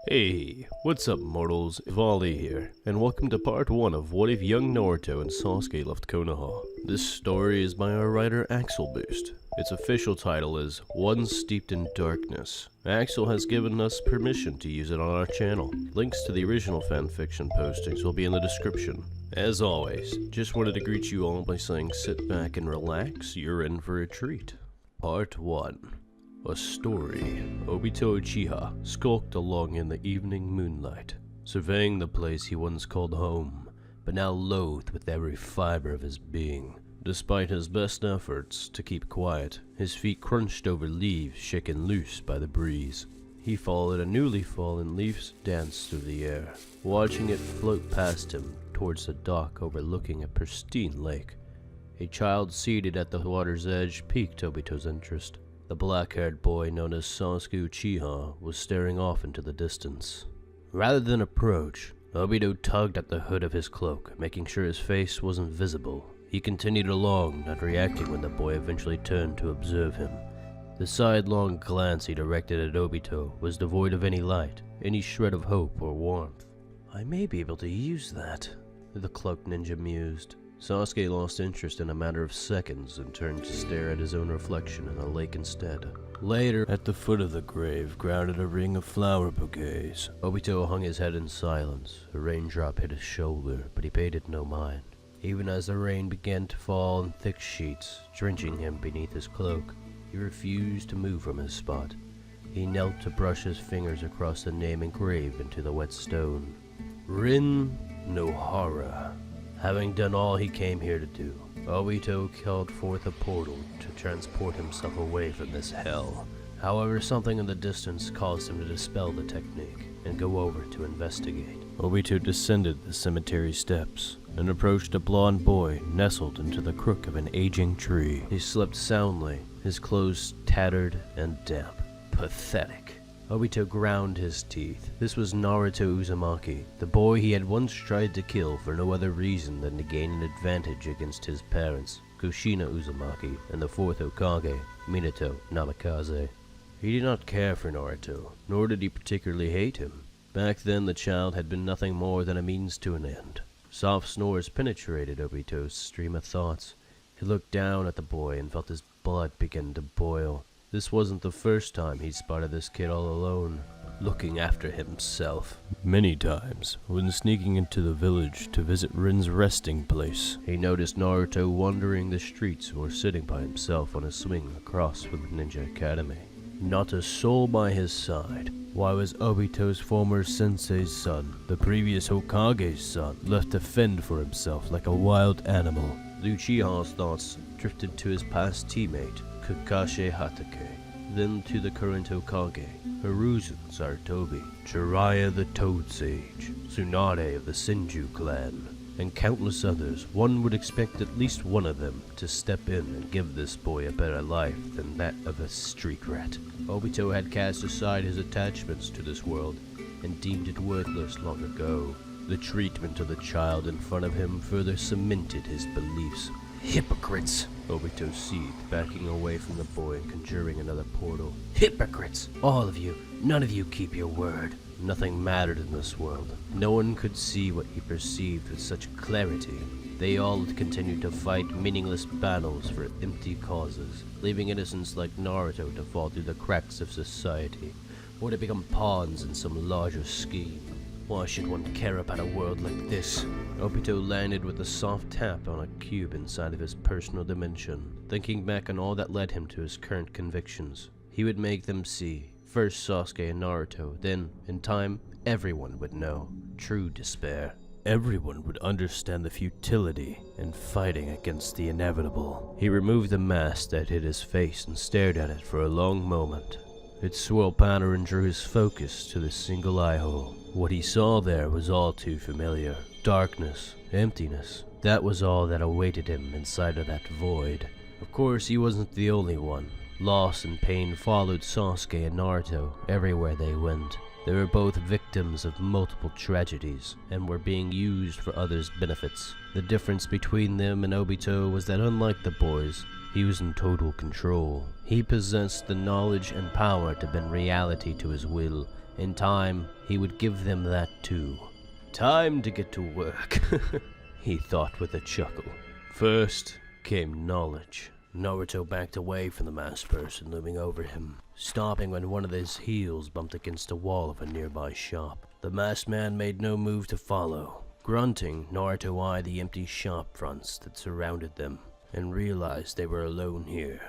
Hey, what's up mortals, Vali here, and welcome to part 1 of What If Young Naruto and Sasuke Left Konoha. This story is by our writer AxleBoost. Its official title is One Steeped in Darkness. Axel has given us permission to use it on our channel. Links to the original fanfiction postings will be in the description. As always, just wanted to greet you all by saying sit back and relax, you're in for a treat. Part 1. A story. Obito Uchiha skulked along in the evening moonlight, surveying the place he once called home, but now loathed with every fiber of his being. Despite his best efforts to keep quiet, his feet crunched over leaves shaken loose by the breeze. He followed a newly fallen leaf's dance through the air, watching it float past him towards the dock overlooking a pristine lake. A child seated at the water's edge piqued Obito's interest. The black-haired boy known as Sasuke Uchiha was staring off into the distance. Rather than approach, Obito tugged at the hood of his cloak, making sure his face wasn't visible. He continued along, not reacting when the boy eventually turned to observe him. The sidelong glance he directed at Obito was devoid of any light, any shred of hope or warmth. I may be able to use that, the cloaked ninja mused. Sasuke lost interest in a matter of seconds and turned to stare at his own reflection in the lake instead. Later, at the foot of the grave, grounded a ring of flower bouquets. Obito hung his head in silence. A raindrop hit his shoulder, but he paid it no mind, even as the rain began to fall in thick sheets, drenching him beneath his cloak. He refused to move from his spot. He knelt to brush his fingers across the name engraved into the wet stone. Rin Nohara. Having done all he came here to do, Obito called forth a portal to transport himself away from this hell. However, something in the distance caused him to dispel the technique and go over to investigate. Obito descended the cemetery steps and approached a blond boy nestled into the crook of an aging tree. He slept soundly, his clothes tattered and damp. Pathetic. Obito ground his teeth. This was Naruto Uzumaki, the boy he had once tried to kill for no other reason than to gain an advantage against his parents, Kushina Uzumaki, and the fourth Hokage, Minato Namikaze. He did not care for Naruto, nor did he particularly hate him. Back then the child had been nothing more than a means to an end. Soft snores penetrated Obito's stream of thoughts. He looked down at the boy and felt his blood begin to boil. This wasn't the first time he'd spotted this kid all alone, looking after himself. Many times, when sneaking into the village to visit Rin's resting place, he noticed Naruto wandering the streets or sitting by himself on a swing across from the Ninja Academy. Not a soul by his side. Why was Obito's former sensei's son, the previous Hokage's son, left to fend for himself like a wild animal? The Uchiha's thoughts drifted to his past teammate, Kakashi Hatake, then to the current Hokage, Hiruzen Sarutobi, Jiraiya the Toad Sage, Tsunade of the Senju clan, and countless others. One would expect at least one of them to step in and give this boy a better life than that of a street rat. Obito had cast aside his attachments to this world and deemed it worthless long ago. The treatment of the child in front of him further cemented his beliefs. Hypocrites! Obito seethed, backing away from the boy and conjuring another portal. Hypocrites! All of you! None of you keep your word. Nothing mattered in this world. No one could see what he perceived with such clarity. They all continued to fight meaningless battles for empty causes, leaving innocents like Naruto to fall through the cracks of society, or to become pawns in some larger scheme. Why should one care about a world like this? Obito landed with a soft tap on a cube inside of his personal dimension. Thinking back on all that led him to his current convictions, he would make them see. First Sasuke and Naruto, then, in time, everyone would know. True despair. Everyone would understand the futility in fighting against the inevitable. He removed the mask that hid his face and stared at it for a long moment. Its swirl pattern drew his focus to the single eye hole. What he saw there was all too familiar. Darkness, emptiness. That was all that awaited him inside of that void. Of course, he wasn't the only one. Loss and pain followed Sasuke and Naruto everywhere they went. They were both victims of multiple tragedies and were being used for others' benefits. The difference between them and Obito was that unlike the boys, he was in total control. He possessed the knowledge and power to bend reality to his will In time, he would give them that too. Time to get to work, he thought with a chuckle. First came knowledge. Naruto backed away from the masked person looming over him, stopping when one of his heels bumped against the wall of a nearby shop. The masked man made no move to follow. Grunting, Naruto eyed the empty shop fronts that surrounded them, and realized they were alone here.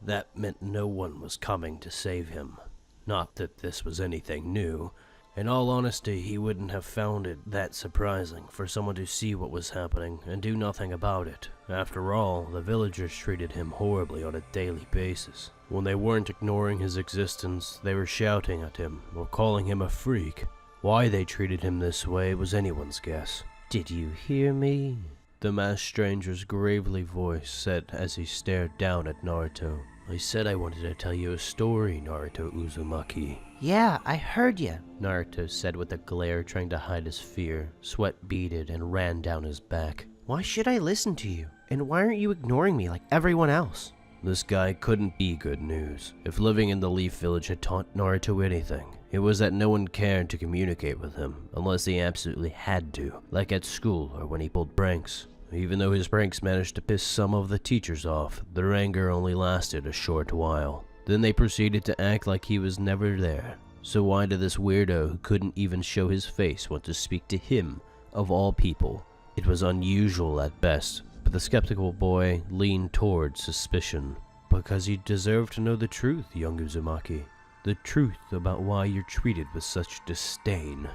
That meant no one was coming to save him. Not that this was anything new. In all honesty, he wouldn't have found it that surprising for someone to see what was happening and do nothing about it. After all, the villagers treated him horribly on a daily basis. When they weren't ignoring his existence, they were shouting at him or calling him a freak. Why they treated him this way was anyone's guess. "Did you hear me?" The masked stranger's gravely voice said as he stared down at Naruto. "I said I wanted to tell you a story, Naruto Uzumaki." "Yeah, I heard you," Naruto said with a glare, trying to hide his fear. Sweat beaded and ran down his back. "Why should I listen to you? And why aren't you ignoring me like everyone else?" This guy couldn't be good news. If living in the Leaf Village had taught Naruto anything, it was that no one cared to communicate with him, unless he absolutely had to, like at school or when he pulled pranks. Even though his pranks managed to piss some of the teachers off, their anger only lasted a short while. Then they proceeded to act like he was never there. So why did this weirdo who couldn't even show his face want to speak to him, of all people? It was unusual at best, but the skeptical boy leaned towards suspicion. Because you deserve to know the truth, young Uzumaki. The truth about why you're treated with such disdain.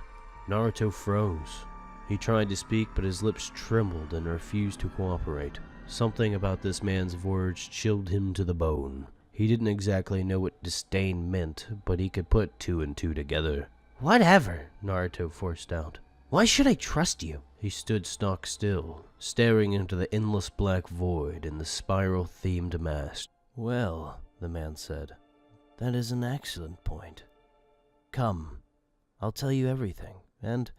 Naruto froze. He tried to speak, but his lips trembled and refused to cooperate. Something about this man's words chilled him to the bone. He didn't exactly know what disdain meant, but he could put two and two together. "Whatever," Naruto forced out. "Why should I trust you?" He stood stock still, staring into the endless black void in the spiral-themed mask. "Well," the man said, "that is an excellent point. Come, I'll tell you everything, and,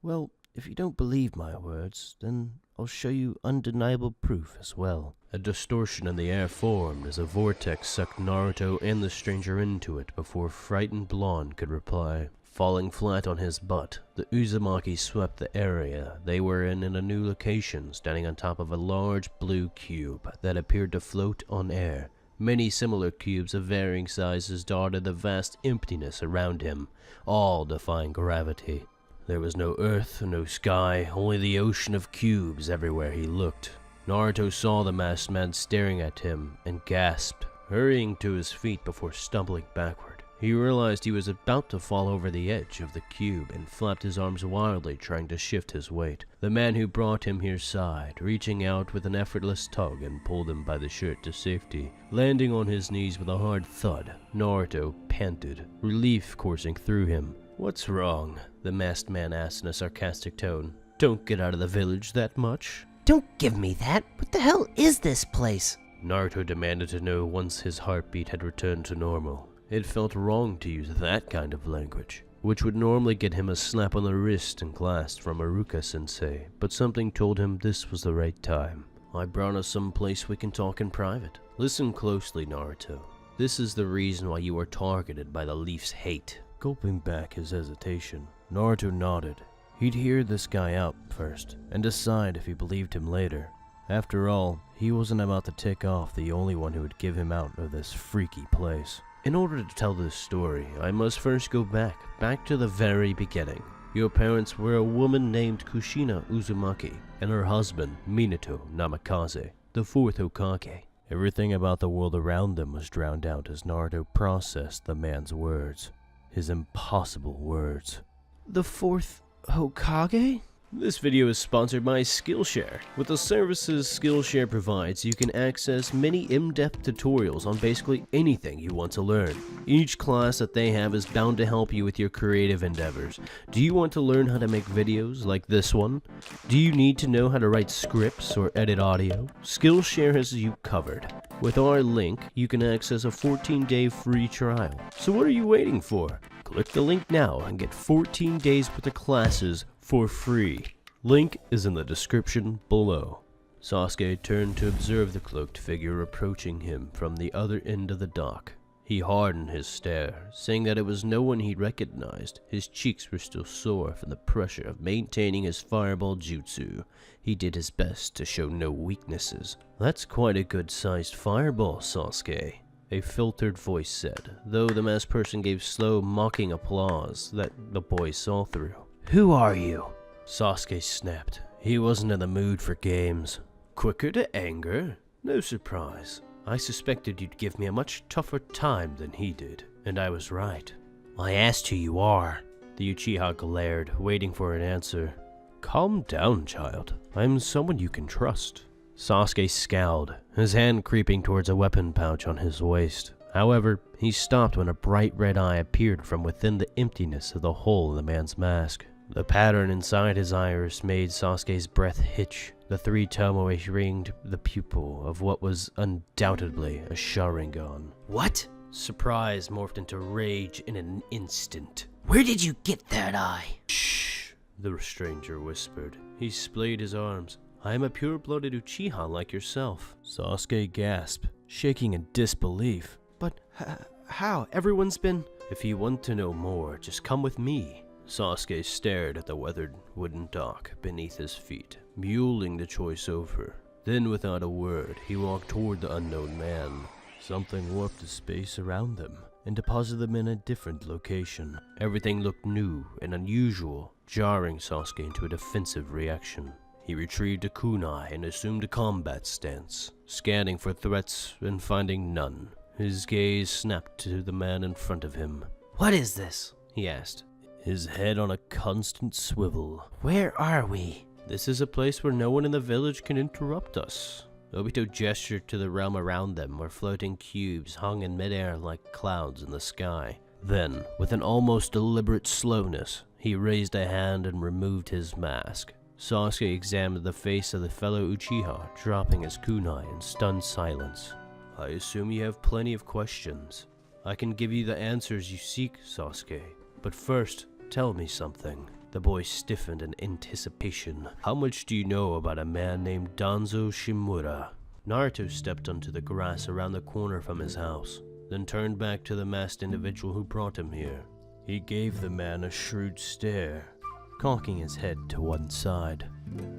well, if you don't believe my words, then I'll show you undeniable proof as well." A distortion in the air formed as a vortex sucked Naruto and the stranger into it before frightened blonde could reply. Falling flat on his butt, the Uzumaki swept the area they were in a new location, standing on top of a large blue cube that appeared to float on air. Many similar cubes of varying sizes dotted the vast emptiness around him, all defying gravity. There was no earth, no sky, only the ocean of cubes everywhere he looked. Naruto saw the masked man staring at him and gasped, hurrying to his feet before stumbling backward. He realized he was about to fall over the edge of the cube and flapped his arms wildly, trying to shift his weight. The man who brought him here sighed, reaching out with an effortless tug and pulled him by the shirt to safety. Landing on his knees with a hard thud, Naruto panted, relief coursing through him. "What's wrong?" the masked man asked in a sarcastic tone. "Don't get out of the village that much." "Don't give me that! What the hell is this place?" Naruto demanded to know once his heartbeat had returned to normal. It felt wrong to use that kind of language, which would normally get him a slap on the wrist in class from Iruka-sensei, but something told him this was the right time. "I brought us some place we can talk in private. Listen closely, Naruto. This is the reason why you are targeted by the Leaf's hate." Gulping back his hesitation, Naruto nodded. He'd hear this guy out first, and decide if he believed him later. After all, he wasn't about to tick off the only one who would give him out of this freaky place. In order to tell this story, I must first go back to the very beginning. Your parents were a woman named Kushina Uzumaki, and her husband, Minato Namikaze, the fourth Hokage. Everything about the world around them was drowned out as Naruto processed the man's words. His impossible words. "The fourth Hokage?" This video is sponsored by Skillshare. With the services Skillshare provides, you can access many in-depth tutorials on basically anything you want to learn. Each class that they have is bound to help you with your creative endeavors. Do you want to learn how to make videos like this one? Do you need to know how to write scripts or edit audio? Skillshare has you covered. With our link, you can access a 14-day free trial. So what are you waiting for? Click the link now and get 14 days worth of classes for free. Link is in the description below. Sasuke turned to observe the cloaked figure approaching him from the other end of the dock. He hardened his stare, seeing that it was no one he recognized. His cheeks were still sore from the pressure of maintaining his fireball jutsu. He did his best to show no weaknesses. "That's quite a good-sized fireball, Sasuke," a filtered voice said, though the masked person gave slow, mocking applause that the boy saw through. Who are you? Sasuke snapped. He wasn't in the mood for games. Quicker to anger? No surprise. I suspected you'd give me a much tougher time than he did, and I was right. I asked who you are. The Uchiha glared, waiting for an answer. Calm down, child. I'm someone you can trust. Sasuke scowled, his hand creeping towards a weapon pouch on his waist. However, he stopped when a bright red eye appeared from within the emptiness of the hole in the man's mask. The pattern inside his iris made Sasuke's breath hitch. The three tomoe ringed the pupil of what was undoubtedly a Sharingan. What? Surprise morphed into rage in an instant. Where did you get that eye? Shh, the stranger whispered. He splayed his arms. I am a pure-blooded Uchiha like yourself. Sasuke gasped, shaking in disbelief. But how? Everyone's been... If you want to know more, just come with me. Sasuke stared at the weathered wooden dock beneath his feet, mulling the choice over. Then, without a word, he walked toward the unknown man. Something warped the space around them and deposited them in a different location. Everything looked new and unusual, jarring Sasuke into a defensive reaction. He retrieved a kunai and assumed a combat stance, scanning for threats and finding none. His gaze snapped to the man in front of him. What is this? He asked, his head on a constant swivel. Where are we? This is a place where no one in the village can interrupt us. Obito gestured to the realm around them where floating cubes hung in midair like clouds in the sky. Then, with an almost deliberate slowness, he raised a hand and removed his mask. Sasuke examined the face of the fellow Uchiha, dropping his kunai in stunned silence. I assume you have plenty of questions. I can give you the answers you seek, Sasuke. But first, tell me something. The boy stiffened in anticipation. How much do you know about a man named Danzo Shimura? Naruto stepped onto the grass around the corner from his house, then turned back to the masked individual who brought him here. He gave the man a shrewd stare, cocking his head to one side.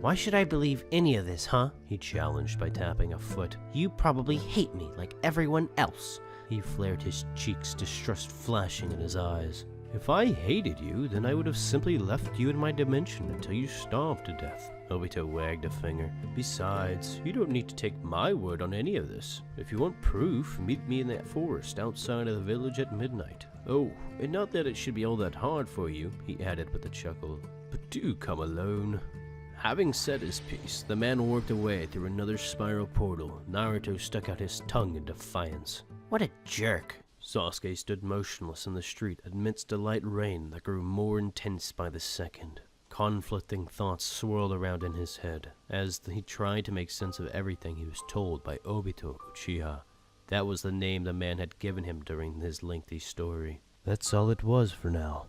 Why should I believe any of this, huh? He challenged by tapping a foot. You probably hate me like everyone else. He flared his cheeks, distrust flashing in his eyes. If I hated you, then I would have simply left you in my dimension until you starved to death. Obito wagged a finger. Besides, you don't need to take my word on any of this. If you want proof, meet me in that forest outside of the village at midnight. Oh, and not that it should be all that hard for you, he added with a chuckle, but do come alone. Having said his piece, the man worked away through another spiral portal. Naruto stuck out his tongue in defiance. What a jerk. Sasuke stood motionless in the street amidst a light rain that grew more intense by the second. Conflicting thoughts swirled around in his head as he tried to make sense of everything he was told by Obito Uchiha. That was the name the man had given him during his lengthy story. That's all it was for now.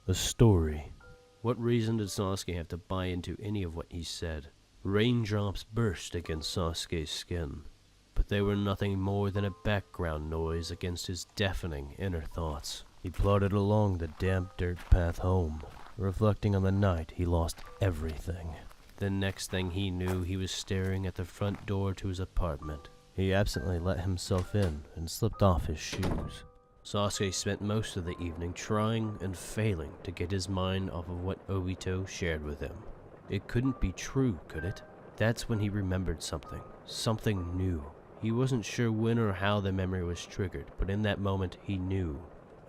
A story. What reason did Sasuke have to buy into any of what he said? Raindrops burst against Sasuke's skin, but they were nothing more than a background noise against his deafening inner thoughts. He plodded along the damp dirt path home, reflecting on the night he lost everything. The next thing he knew, he was staring at the front door to his apartment. He absently let himself in and slipped off his shoes. Sasuke spent most of the evening trying and failing to get his mind off of what Obito shared with him. It couldn't be true, could it? That's when he remembered something. Something new. He wasn't sure when or how the memory was triggered, but in that moment he knew.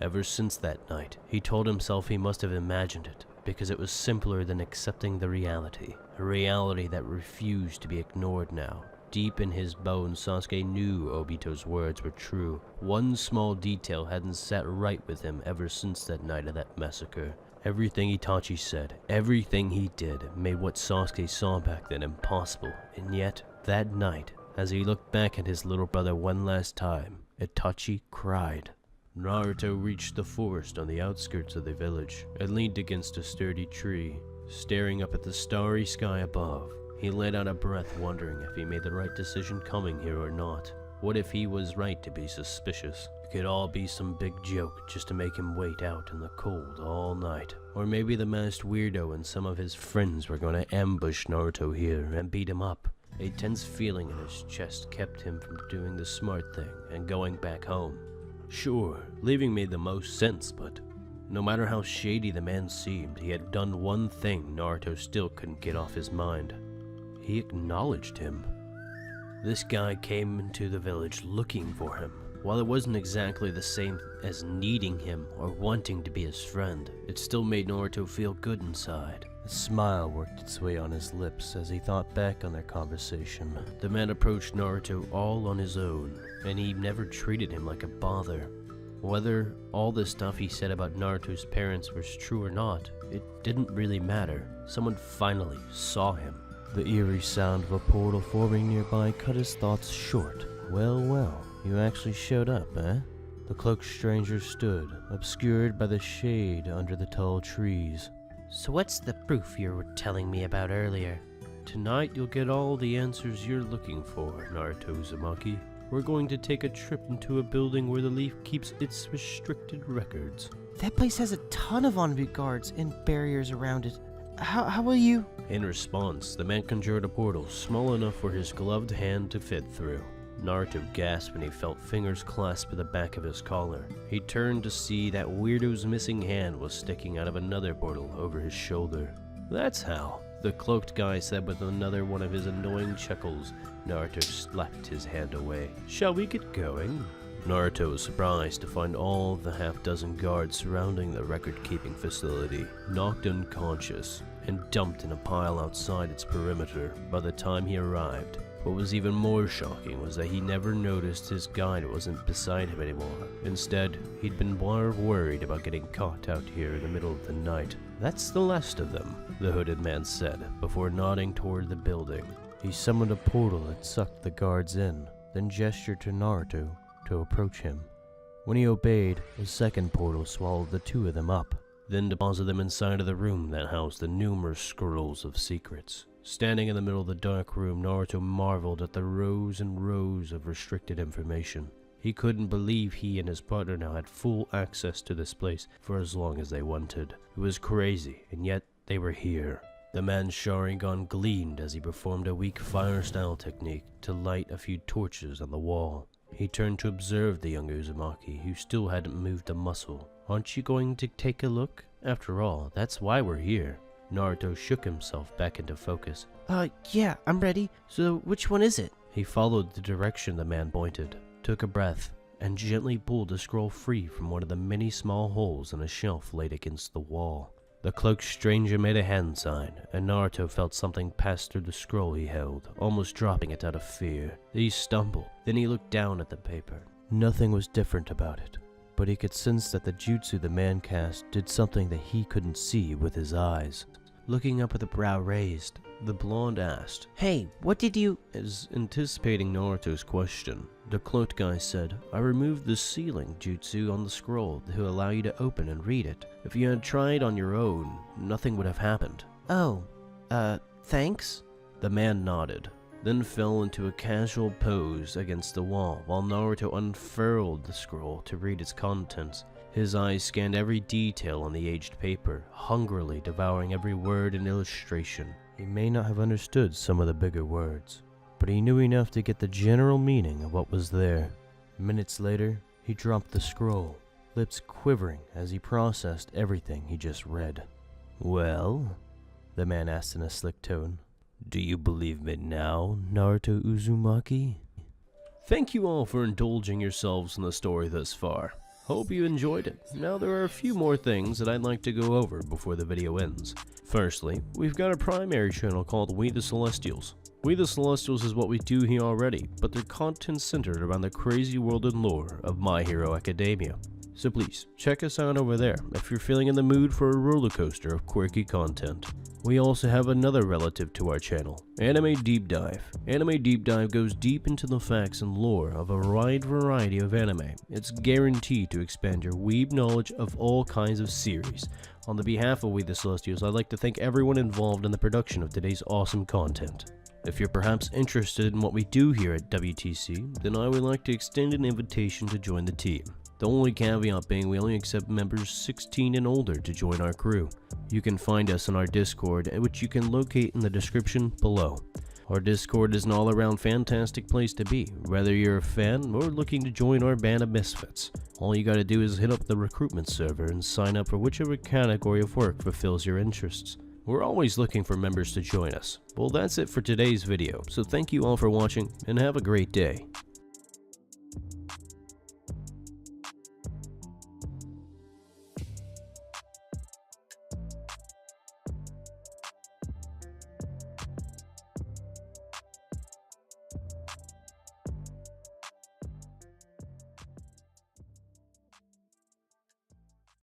Ever since that night, he told himself he must have imagined it, because it was simpler than accepting the reality. A reality that refused to be ignored now. Deep in his bones, Sasuke knew Obito's words were true. One small detail hadn't sat right with him ever since that night of that massacre. Everything Itachi said, everything he did, made what Sasuke saw back then impossible. And yet, that night, as he looked back at his little brother one last time, Itachi cried. Naruto reached the forest on the outskirts of the village and leaned against a sturdy tree, staring up at the starry sky above. He let out a breath, wondering if he made the right decision coming here or not. What if he was right to be suspicious? It could all be some big joke just to make him wait out in the cold all night. Or maybe the masked weirdo and some of his friends were going to ambush Naruto here and beat him up. A tense feeling in his chest kept him from doing the smart thing and going back home. Sure, leaving made the most sense, but no matter how shady the man seemed, he had done one thing Naruto still couldn't get off his mind. He acknowledged him. This guy came into the village looking for him. While it wasn't exactly the same as needing him or wanting to be his friend, it still made Naruto feel good inside. A smile worked its way on his lips as he thought back on their conversation. The man approached Naruto all on his own, and he never treated him like a bother. Whether all the stuff he said about Naruto's parents was true or not, it didn't really matter. Someone finally saw him. The eerie sound of a portal forming nearby cut his thoughts short. Well, you actually showed up, eh? The cloaked stranger stood, obscured by the shade under the tall trees. So what's the proof you were telling me about earlier? Tonight you'll get all the answers you're looking for, Naruto Uzumaki. We're going to take a trip into a building where the Leaf keeps its restricted records. That place has a ton of envy guards and barriers around it. How will you? In response, the man conjured a portal small enough for his gloved hand to fit through. Naruto gasped when he felt fingers clasp at the back of his collar. He turned to see that weirdo's missing hand was sticking out of another portal over his shoulder. That's how, the cloaked guy said with another one of his annoying chuckles. Naruto slapped his hand away. Shall we get going? Naruto was surprised to find all of the half-dozen guards surrounding the record-keeping facility knocked unconscious and dumped in a pile outside its perimeter by the time he arrived. What was even more shocking was that he never noticed his guide wasn't beside him anymore. Instead, he'd been more worried about getting caught out here in the middle of the night. That's the last of them, the hooded man said, before nodding toward the building. He summoned a portal that sucked the guards in, then gestured to Naruto to approach him. When he obeyed, a second portal swallowed the two of them up, then deposited them inside of the room that housed the numerous scrolls of secrets. Standing in the middle of the dark room, Naruto marveled at the rows and rows of restricted information. He couldn't believe he and his partner now had full access to this place for as long as they wanted. It was crazy, and yet they were here. The man's Sharingan gleamed as he performed a weak fire-style technique to light a few torches on the wall. He turned to observe the young Uzumaki, who still hadn't moved a muscle. Aren't you going to take a look? After all, that's why we're here. Naruto shook himself back into focus. Yeah, I'm ready. So which one is it? He followed the direction the man pointed, took a breath, and gently pulled a scroll free from one of the many small holes in a shelf laid against the wall. The cloaked stranger made a hand sign, and Naruto felt something pass through the scroll he held, almost dropping it out of fear. He stumbled, then he looked down at the paper. Nothing was different about it, but he could sense that the jutsu the man cast did something that he couldn't see with his eyes. Looking up with a brow raised, the blonde asked, Hey, what did you... As anticipating Naruto's question, the cloaked guy said, I removed the sealing jutsu on the scroll to allow you to open and read it. If you had tried on your own, nothing would have happened. Oh, thanks? The man nodded, then fell into a casual pose against the wall while Naruto unfurled the scroll to read its contents. His eyes scanned every detail on the aged paper, hungrily devouring every word and illustration. He may not have understood some of the bigger words, but he knew enough to get the general meaning of what was there. Minutes later, he dropped the scroll, lips quivering as he processed everything he just read. Well? The man asked in a slick tone. Do you believe me now, Naruto Uzumaki? Thank you all for indulging yourselves in the story thus far. Hope you enjoyed it. Now there are a few more things that I'd like to go over before the video ends. Firstly, we've got a primary channel called We the Celestials. We the Celestials is what we do here already, but their content's centered around the crazy world and lore of My Hero Academia. So please, check us out over there if you're feeling in the mood for a roller coaster of quirky content. We also have another relative to our channel, Anime Deep Dive. Anime Deep Dive goes deep into the facts and lore of a wide variety of anime. It's guaranteed to expand your weeb knowledge of all kinds of series, On the behalf of We the Celestials, I'd like to thank everyone involved in the production of today's awesome content. If you're perhaps interested in what we do here at WTC, then I would like to extend an invitation to join the team. The only caveat being we only accept members 16 and older to join our crew. You can find us on our Discord, which you can locate in the description below. Our Discord is an all-around fantastic place to be, whether you're a fan or looking to join our band of misfits. All you gotta do is hit up the recruitment server and sign up for whichever category of work fulfills your interests. We're always looking for members to join us. Well, that's it for today's video, so thank you all for watching and have a great day.